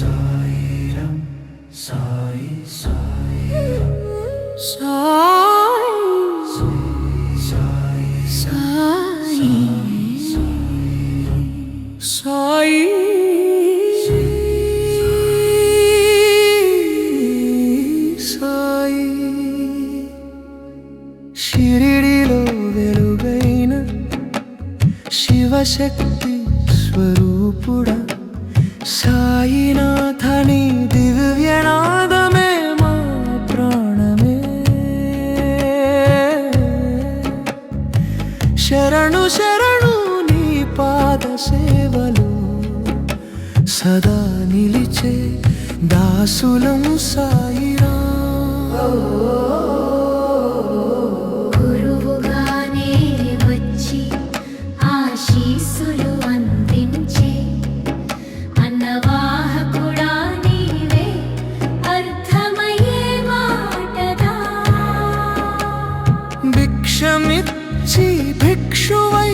సాయిరం సాయి సాయిరం సాయి సాయి సాయి సాయి షిరిడిలో వెలుగైన శివశక్తి స్వరూపుడా సాయినాథని దివ్యనాదమే మా ప్రాణమే శరణు శరణు నీ పాద సేవలు సదా నిలిచే దాసులం సాయిరా గురువుగానే వచ్చి ఆశీస్సులు అందించే అన్నవాహకుడా నీవే అర్థమయ్యే మాటదా భిక్షమిచ్చి భిక్షువై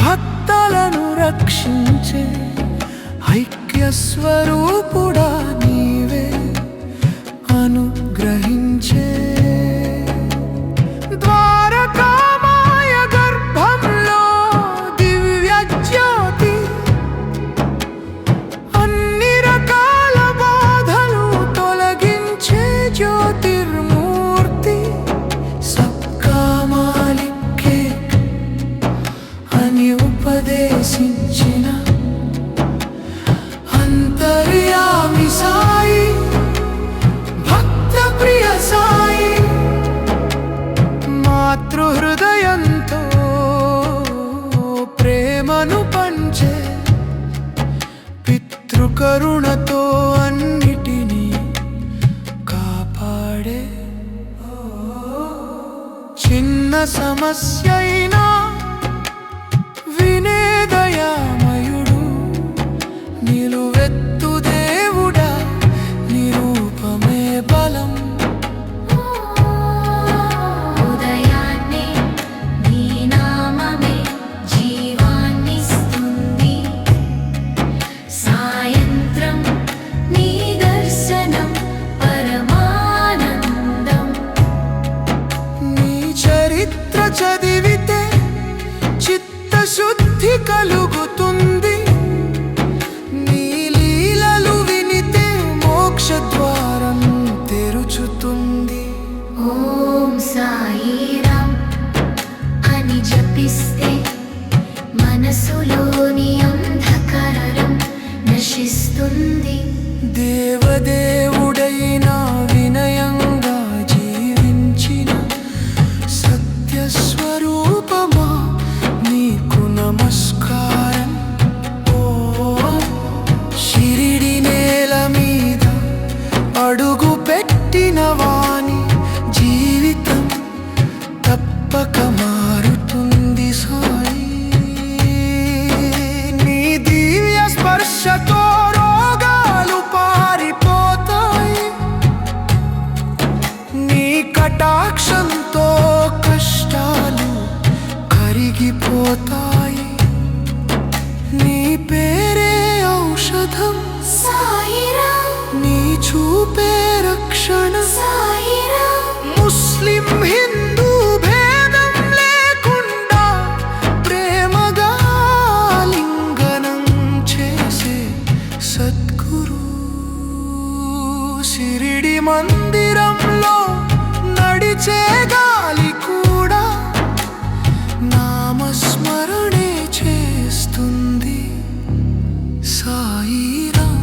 భక్తులను రక్షించే ఐక్య స్వరూపుడా నీవే అనుగ్రహించే ద్వారకామాయ గర్భంలో దివ్య జ్యోతి అన్ని రకాల బాధలు తొలగించే జ్యోతిర్మూర్తి సబ్కా మాలిక్ ఏక్ అని ఉపదేశించిన అంతర్యామి సాయి భక్త ప్రియ సాయి మాతృహృదయంతో ప్రేమను పంచే పితృకరుణతో అన్నిటినీ కాపాడే చిన్న సమస్య అయినా వినే దయామయుడు నిలువెత్తు దేవుడా నిరూపమే బలం ఉదయాన్నే నీ నామమే జీవాన్నిస్తుంది సాయంత్రం నీ దర్శనం పరమానందం నీ చరిత్ర చదివితే చిత్తశుద్ధి కలుగుతుంది నీ లీలలు వినితే మోక్ష ద్వారం తెరుచుతుంది ఓం సాయిరాం అని జపిస్తే మనసులోని అంధకారం నశిస్తుంది దేవదేవుడైన వినయంగా జీవించిన సత్యస్వరూపమా నీకు నమస్కారం ఓం షిరిడి నేల మీద అడుగు పెట్టిన వాని జీవితం తప్పక మారుతుంది సాయి నీ దివ్య స్పర్శతో రోగాలు పారిపోతాయి నీ కటాక్షంతో కష్టాలు కరిగిపోతాయి నీ పేరే ఔషధం సాయిరాం నీ చూపే రక్షణ సాయిరాం ముస్లిం హిందూ భేదం లేకుండా ప్రేమగా లింగనం చేసే సద్గురు షిరిడి మందిరంలో నడిచే గాలి కూడా నామస్మరణే చేస్తుంది సాయిరాం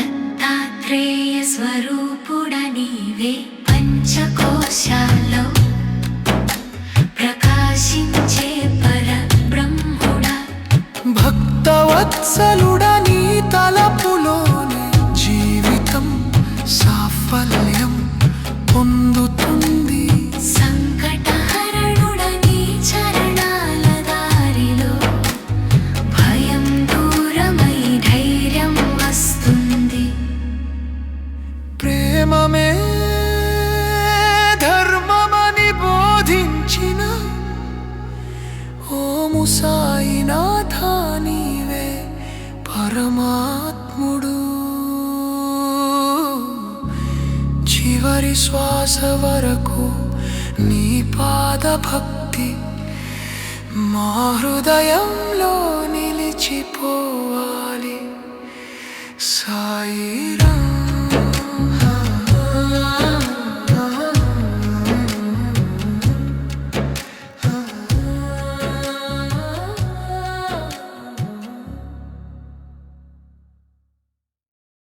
దత్తాత్రేయ స్వరూపుడ నీవే పంచకోశాల్లో ప్రకాశించే పరబ్రహ్ముడా భక్తవత్సలుడా నీ తలపులోనే జీవితం సాఫల్యం పొందుతుంది సంకటహరణుడ నీ చరణాల దారిలో భయం దూరమై ధైర్యం వస్తుంది ప్రేమమే ధర్మమని బోధించిన సర్వము సాయినాథ నీవే పరమాత్ముడు. చివరి శ్వాస వరకు నీ పాద భక్తి మా హృదయంలో నిలిచిపోవాలి. సాయిరాం.